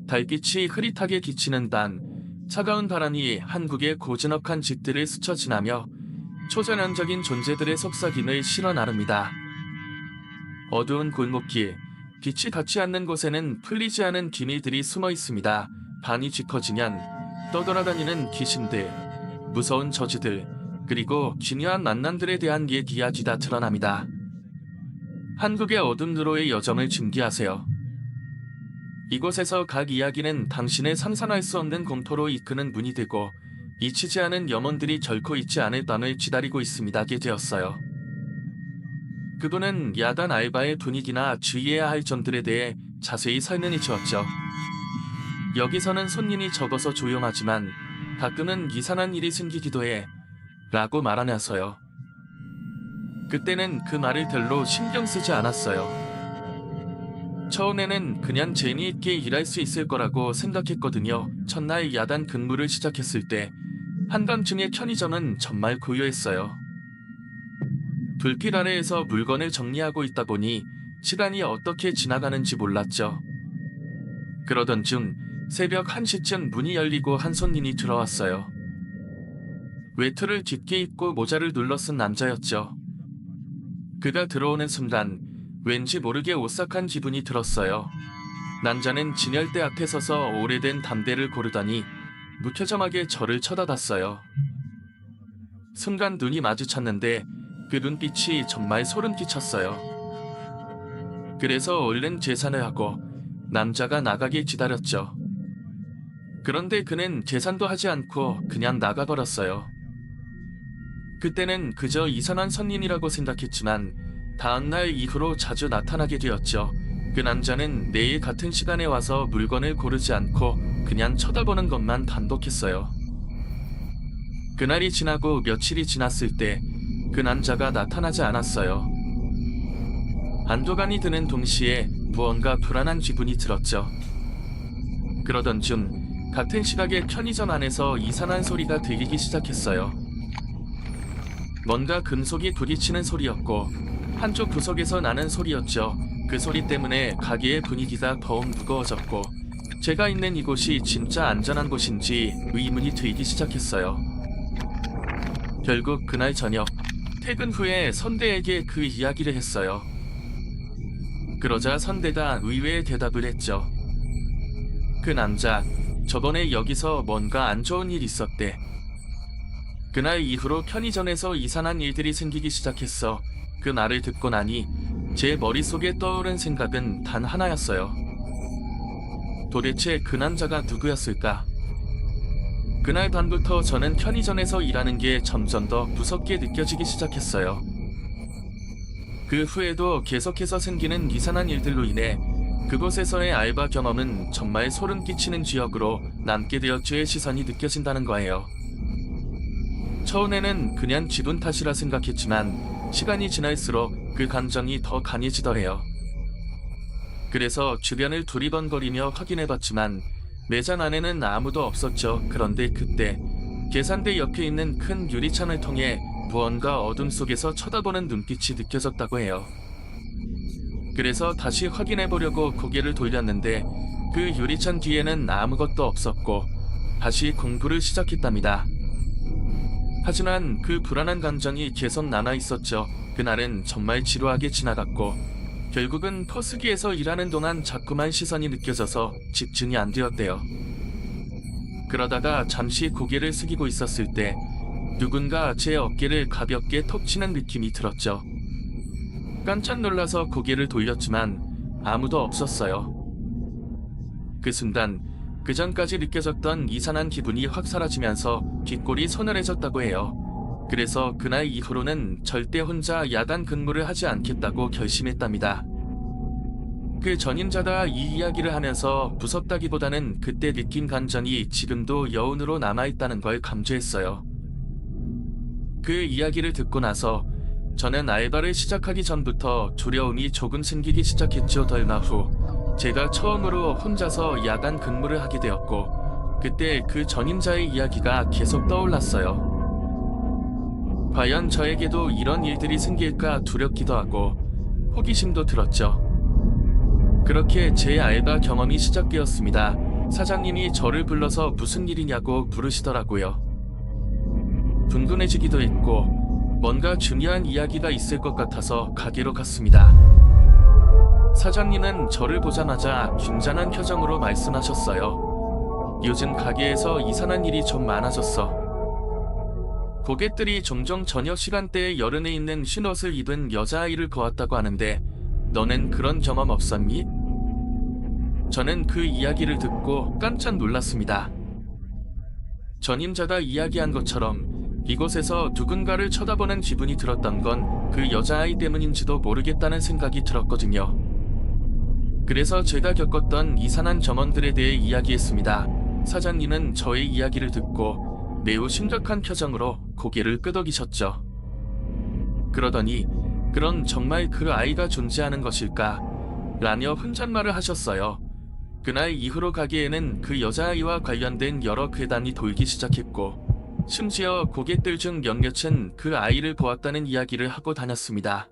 달빛이 흐릿하게 비치는 단, 차가운 바람이 한국의 고즈넉한 집들을 스쳐 지나며 초전형적인 존재들의 속삭임을 실어 나릅니다. 어두운 골목길, 빛이 닿지 않는 곳에는 풀리지 않은 비밀들이 숨어 있습니다. 밤이 짙어지면 떠돌아다니는 귀신들, 무서운 저주들, 그리고 기묘한 만남들에 대한 옛 이야기가 드러납니다. 한국의 어둠으로의 여정을 준비하세요. 이곳에서 각 이야기는 당신의 상상할 수 없는 공포로 이끄는 문이 되고 잊히지 않은 염원들이 결코 잊지 않을 밤을 기다리고 있습니다. 게 되었어요. 그분은 야간 알바의 분위기나 주의해야 할 점들에 대해 자세히 설명해 주었죠. 여기서는 손님이 적어서 조용하지만 가끔은 이상한 일이 생기기도 해 라고 말하면서요. 그때는 그 말을 별로 신경 쓰지 않았어요. 처음에는 그냥 재미있게 일할 수 있을 거라고 생각했거든요. 첫날 야단 근무를 시작했을 때 한밤중에 편의점은 정말 고요했어요. 불빛 아래에서 물건을 정리하고 있다 보니 시간이 어떻게 지나가는지 몰랐죠. 그러던 중 새벽 1시쯤 문이 열리고 한 손님이 들어왔어요. 외투를 깊게 입고 모자를 눌러 쓴 남자였죠. 그가 들어오는 순간 왠지 모르게 오싹한 기분이 들었어요. 남자는 진열대 앞에 서서 오래된 담배를 고르더니 무표정하게 저를 쳐다봤어요. 순간 눈이 마주쳤는데 그 눈빛이 정말 소름 끼쳤어요. 그래서 얼른 계산을 하고 남자가 나가길 기다렸죠. 그런데 그는 계산도 하지 않고 그냥 나가버렸어요. 그때는 그저 이상한 손님이라고 생각했지만 다음날 이후로 자주 나타나게 되었죠. 그 남자는 매일 같은 시간에 와서 물건을 고르지 않고 그냥 쳐다보는 것만 반복했어요. 그날이 지나고 며칠이 지났을 때 그 남자가 나타나지 않았어요. 안도감이 드는 동시에 무언가 불안한 기분이 들었죠. 그러던 중 같은 시각에 편의점 안에서 이상한 소리가 들리기 시작했어요. 뭔가 금속이 부딪히는 소리였고 한쪽 구석에서 나는 소리였죠. 그 소리 때문에 가게의 분위기가 더욱 무거워졌고 제가 있는 이곳이 진짜 안전한 곳인지 의문이 들기 시작했어요. 결국 그날 저녁 퇴근 후에 선대에게 그 이야기를 했어요. 그러자 선대가 의외의 대답을 했죠. 그 남자, 저번에 여기서 뭔가 안 좋은 일 있었대. 그날 이후로 편의점에서 이상한 일들이 생기기 시작했어. 그 말을 듣고 나니 제 머릿속에 떠오른 생각은 단 하나였어요. 도대체 그 남자가 누구였을까? 그날 밤부터 저는 편의점에서 일하는 게 점점 더 무섭게 느껴지기 시작했어요. 그 후에도 계속해서 생기는 이상한 일들로 인해 그곳에서의 알바 경험은 정말 소름 끼치는 기억으로 남게 되어 죄의 시선이 느껴진다는 거예요. 처음에는 그냥 기분 탓이라 생각했지만 시간이 지날수록 그 감정이 더 강해지더래요. 그래서 주변을 두리번거리며 확인해봤지만 매장 안에는 아무도 없었죠. 그런데 그때 계산대 옆에 있는 큰 유리창을 통해 무언가 어둠 속에서 쳐다보는 눈빛이 느껴졌다고 해요. 그래서 다시 확인해보려고 고개를 돌렸는데 그 유리창 뒤에는 아무것도 없었고 다시 공부를 시작했답니다. 하지만 그 불안한 감정이 계속 남아있었죠. 그날은 정말 지루하게 지나갔고 결국은 포스기에서 일하는 동안 자꾸만 시선이 느껴져서 집중이 안 되었대요. 그러다가 잠시 고개를 숙이고 있었을 때 누군가 제 어깨를 가볍게 톡 치는 느낌이 들었죠. 깜짝 놀라서 고개를 돌렸지만 아무도 없었어요. 그 순간 그전까지 느껴졌던 이상한 기분이 확 사라지면서 귓골이 서늘해졌다고 해요. 그래서 그날 이후로는 절대 혼자 야간 근무를 하지 않겠다고 결심했답니다. 그 전임자가 이 이야기를 하면서 무섭다기보다는 그때 느낀 감정이 지금도 여운으로 남아있다는 걸 감지했어요. 그 이야기를 듣고 나서 저는 알바를 시작하기 전부터 두려움이 조금 생기기 시작했죠. 얼마 후 제가 처음으로 혼자서 야간 근무를 하게 되었고 그때 그 전임자의 이야기가 계속 떠올랐어요. 과연 저에게도 이런 일들이 생길까 두렵기도 하고 호기심도 들었죠. 그렇게 제 알바 경험이 시작되었습니다. 사장님이 저를 불러서 무슨 일이냐고 부르시더라고요. 둥근해지기도 했고 뭔가 중요한 이야기가 있을 것 같아서 가게로 갔습니다. 사장님은 저를 보자마자 긴장한 표정으로 말씀하셨어요. 요즘 가게에서 이상한 일이 좀 많아졌어. 고객들이 종종 저녁 시간대에 여름에 있는 흰옷을 입은 여자아이를 보았다고 하는데 너는 그런 경험 없었니? 저는 그 이야기를 듣고 깜짝 놀랐습니다. 전임자가 이야기한 것처럼 이곳에서 누군가를 쳐다보는 기분이 들었던 건 그 여자아이 때문인지도 모르겠다는 생각이 들었거든요. 그래서 제가 겪었던 이상한 점원들에 대해 이야기했습니다. 사장님은 저의 이야기를 듣고 매우 심각한 표정으로 고개를 끄덕이셨죠. 그러더니 그런 정말 그 아이가 존재하는 것일까? 라며 혼잣말을 하셨어요. 그날 이후로 가게에는 그 여자아이와 관련된 여러 괴담이 돌기 시작했고 심지어 고객들 중 몇몇은 그 아이를 보았다는 이야기를 하고 다녔습니다.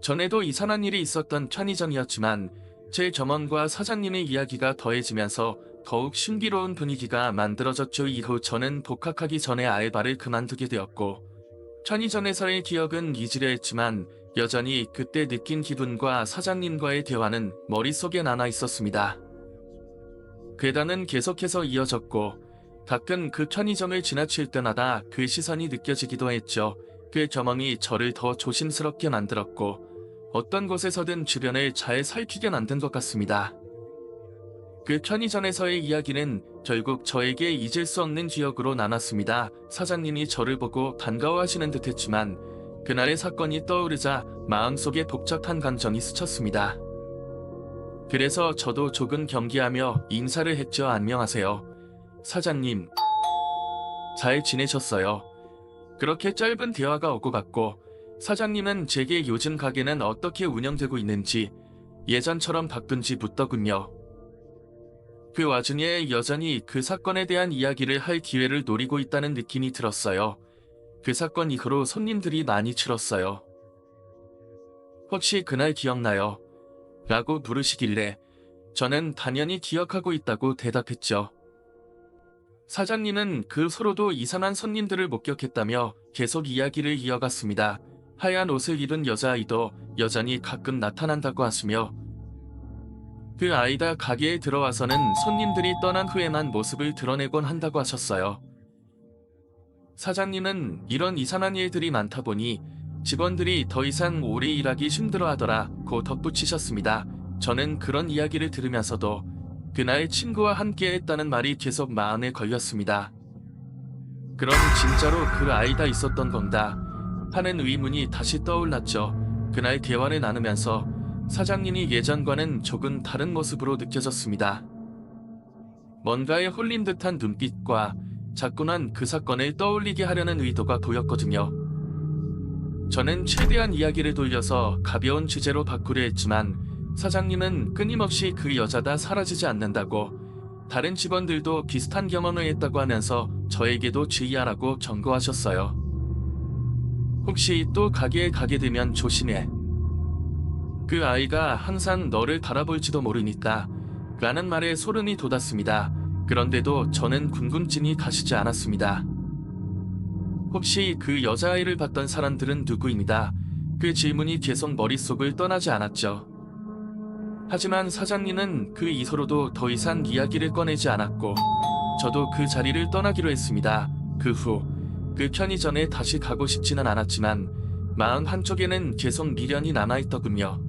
전에도 이상한 일이 있었던 편의점이었지만 제 점원과 사장님의 이야기가 더해지면서 더욱 신비로운 분위기가 만들어졌죠. 이후 저는 복학하기 전에 알바를 그만두게 되었고 편의점에서의 기억은 잊으려 했지만 여전히 그때 느낀 기분과 사장님과의 대화는 머릿속에 남아 있었습니다. 괴담은 계속해서 이어졌고 가끔 그 편의점을 지나칠 때마다 그 시선이 느껴지기도 했죠. 그 경험이 저를 더 조심스럽게 만들었고 어떤 곳에서든 주변을 잘 살피게 만든 것 같습니다. 그 편의점에서의 이야기는 결국 저에게 잊을 수 없는 기억으로 남았습니다. 사장님이 저를 보고 반가워하시는 듯 했지만 그날의 사건이 떠오르자 마음속에 복잡한 감정이 스쳤습니다. 그래서 저도 조금 경계하며 인사를 했죠. 안녕하세요. 사장님, 잘 지내셨어요? 그렇게 짧은 대화가 오고 갔고 사장님은 제게 요즘 가게는 어떻게 운영되고 있는지 예전처럼 바쁜지 묻더군요. 그 와중에 여전히 그 사건에 대한 이야기를 할 기회를 노리고 있다는 느낌이 들었어요. 그 사건 이후로 손님들이 많이 줄었어요. 혹시 그날 기억나요? 라고 물으시길래 저는 당연히 기억하고 있다고 대답했죠. 사장님은 그 후로도 이상한 손님들을 목격했다며 계속 이야기를 이어갔습니다. 하얀 옷을 입은 여자아이도 여전히 가끔 나타난다고 하시며 그 아이가 가게에 들어와서는 손님들이 떠난 후에만 모습을 드러내곤 한다고 하셨어요. 사장님은 이런 이상한 일들이 많다 보니 직원들이 더 이상 오래 일하기 힘들어하더라고 덧붙이셨습니다. 저는 그런 이야기를 들으면서도 그날 친구와 함께 했다는 말이 계속 마음에 걸렸습니다. 그럼 진짜로 그 아이가 있었던 건가 하는 의문이 다시 떠올랐죠. 그날 대화를 나누면서 사장님이 예전과는 조금 다른 모습으로 느껴졌습니다. 뭔가에 홀린 듯한 눈빛과 자꾸만 그 사건을 떠올리게 하려는 의도가 보였거든요. 저는 최대한 이야기를 돌려서 가벼운 주제로 바꾸려 했지만 사장님은 끊임없이 그 여자가 사라지지 않는다고 다른 직원들도 비슷한 경험을 했다고 하면서 저에게도 주의하라고 경고하셨어요. 혹시 또 가게에 가게 되면 조심해. 그 아이가 항상 너를 바라볼지도 모르니까 라는 말에 소름이 돋았습니다. 그런데도 저는 궁금증이 가시지 않았습니다. 혹시 그 여자아이를 봤던 사람들은 누구입니다. 그 질문이 계속 머릿속을 떠나지 않았죠. 하지만 사장님은 그 이후로도 더 이상 이야기를 꺼내지 않았고 저도 그 자리를 떠나기로 했습니다. 그 후 그 편의점에 다시 가고 싶지는 않았지만 마음 한쪽에는 계속 미련이 남아있더군요.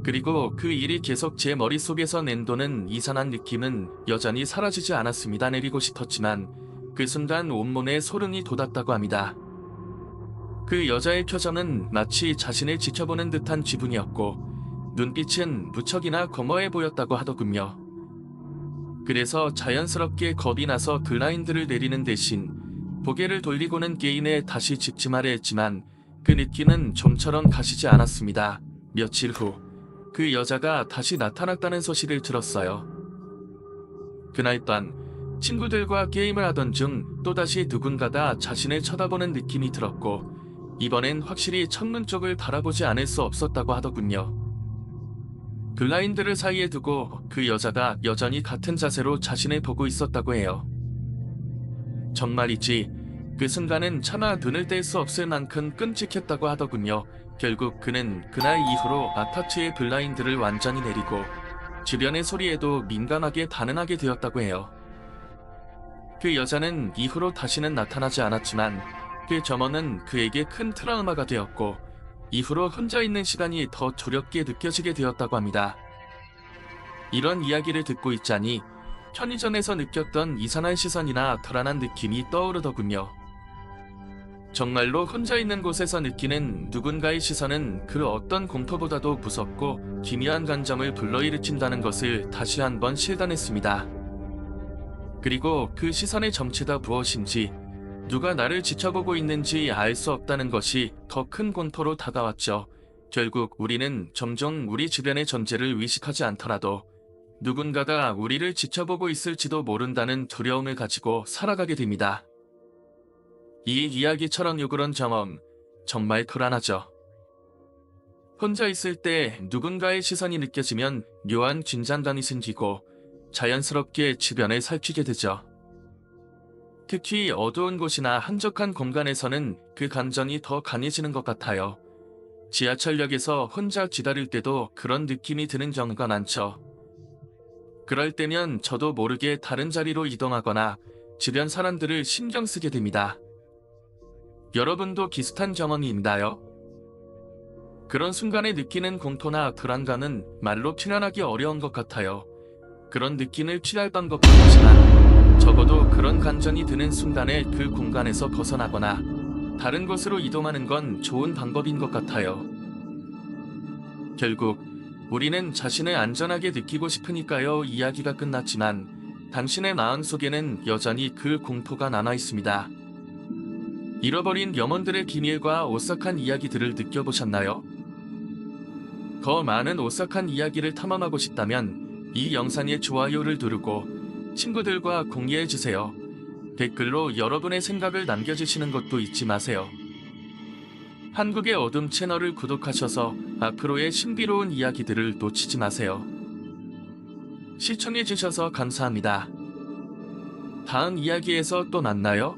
그리고 그 일이 계속 제 머릿속에서 맴도는 이상한 느낌은 여전히 사라지지 않았습니다. 내리고 싶었지만 그 순간 온몸에 소름이 돋았다고 합니다. 그 여자의 표정은 마치 자신을 지켜보는 듯한 기분이었고 눈빛은 무척이나 검어해 보였다고 하더군요. 그래서 자연스럽게 겁이 나서 블라인드를 내리는 대신 고개를 돌리고는 게임에 다시 집중하려 했지만 그 느낌은 좀처럼 가시지 않았습니다. 며칠 후 그 여자가 다시 나타났다는 소식을 들었어요. 그날 밤 친구들과 게임을 하던 중 또다시 누군가가 자신을 쳐다보는 느낌이 들었고 이번엔 확실히 창문 쪽을 바라보지 않을 수 없었다고 하더군요. 블라인드를 사이에 두고 그 여자가 여전히 같은 자세로 자신을 보고 있었다고 해요. 정말이지 그 순간은 차마 눈을 뗄 수 없을 만큼 끔찍했다고 하더군요. 결국 그는 그날 이후로 아파트의 블라인드를 완전히 내리고 주변의 소리에도 민감하게 반응하게 되었다고 해요. 그 여자는 이후로 다시는 나타나지 않았지만 그 점원은 그에게 큰 트라우마가 되었고 이후로 혼자 있는 시간이 더 두렵게 느껴지게 되었다고 합니다. 이런 이야기를 듣고 있자니 편의점에서 느꼈던 이상한 시선이나 불안한 느낌이 떠오르더군요. 정말로 혼자 있는 곳에서 느끼는 누군가의 시선은 그 어떤 공포보다도 무섭고 기묘한 감정을 불러일으킨다는 것을 다시 한번 실감했습니다. 그리고 그 시선의 정체가 무엇인지, 누가 나를 지켜보고 있는지 알 수 없다는 것이 더 큰 공포로 다가왔죠. 결국 우리는 점점 우리 주변의 존재를 의식하지 않더라도 누군가가 우리를 지켜보고 있을지도 모른다는 두려움을 가지고 살아가게 됩니다. 이 이야기처럼 요그런 경험, 정말 불안하죠. 혼자 있을 때 누군가의 시선이 느껴지면 묘한 긴장감이 생기고 자연스럽게 주변을 살피게 되죠. 특히 어두운 곳이나 한적한 공간에서는 그 감정이 더 강해지는 것 같아요. 지하철역에서 혼자 기다릴 때도 그런 느낌이 드는 경우가 많죠. 그럴 때면 저도 모르게 다른 자리로 이동하거나 주변 사람들을 신경 쓰게 됩니다. 여러분도 비슷한 경험이 있나요? 그런 순간에 느끼는 공포나 불안감은 말로 표현하기 어려운 것 같아요. 그런 느낌을 취할 방법도 있지만 적어도 그런 감정이 드는 순간에 그 공간에서 벗어나거나 다른 곳으로 이동하는 건 좋은 방법인 것 같아요. 결국 우리는 자신을 안전하게 느끼고 싶으니까요. 이야기가 끝났지만 당신의 마음속에는 여전히 그 공포가 남아 있습니다. 잃어버린 영혼들의 비밀과 오싹한 이야기들을 느껴보셨나요? 더 많은 오싹한 이야기를 탐험하고 싶다면 이 영상에 좋아요를 누르고 친구들과 공유해주세요. 댓글로 여러분의 생각을 남겨주시는 것도 잊지 마세요. 한국의 어둠 채널을 구독하셔서 앞으로의 신비로운 이야기들을 놓치지 마세요. 시청해주셔서 감사합니다. 다음 이야기에서 또 만나요.